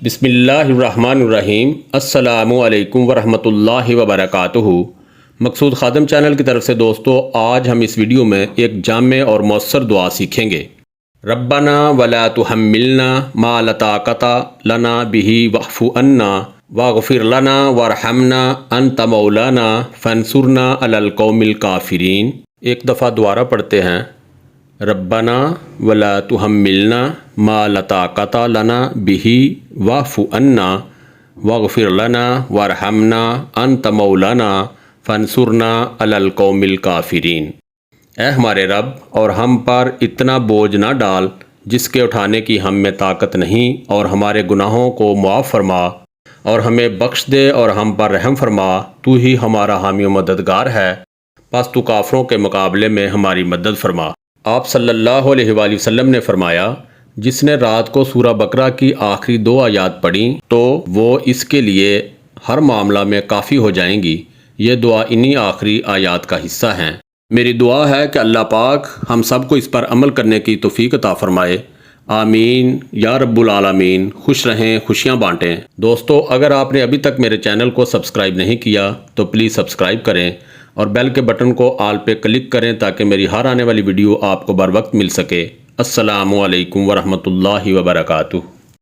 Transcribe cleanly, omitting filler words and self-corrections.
بسم اللہ الرحمن الرحیم۔ السلام علیکم ورحمۃ اللہ وبرکاتہ۔ مقصود خادم چینل کی طرف سے دوستو، آج ہم اس ویڈیو میں ایک جامع اور مؤثر دعا سیکھیں گے۔ ربنا ولا تحملنا ما لا طاقت لنا به واعف عنا واغفر لنا وارحمنا انت مولانا فانصرنا علی القوم الکافرین۔ ایک دفعہ دوبارہ پڑھتے ہیں۔ ربنا ولا تحملنا ما لا طاقت لنا به واعف عنا واغفر لنا وارحمنا انت مولانا فانصرنا علی القوم الکافرین۔ اے ہمارے رب، اور ہم پر اتنا بوجھ نہ ڈال جس کے اٹھانے کی ہم میں طاقت نہیں، اور ہمارے گناہوں کو معاف فرما اور ہمیں بخش دے اور ہم پر رحم فرما۔ تو ہی ہمارا حامی و مددگار ہے، پس تو کافروں کے مقابلے میں ہماری مدد فرما۔ آپ صلی اللہ علیہ وآلہ وسلم نے فرمایا، جس نے رات کو سورہ بقرہ کی آخری 2 آیات پڑھیں تو وہ اس کے لیے ہر معاملہ میں کافی ہو جائیں گی۔ یہ دعا انہی آخری آیات کا حصہ ہیں۔ میری دعا ہے کہ اللہ پاک ہم سب کو اس پر عمل کرنے کی توفیق عطا فرمائے۔ آمین یا رب العالمین۔ خوش رہیں، خوشیاں بانٹیں۔ دوستو، اگر آپ نے ابھی تک میرے چینل کو سبسکرائب نہیں کیا تو پلیز سبسکرائب کریں اور بیل کے بٹن کو آل پہ کلک کریں تاکہ میری ہر آنے والی ویڈیو آپ کو بر وقت مل سکے۔ السلام علیکم ورحمۃ اللہ وبرکاتہ۔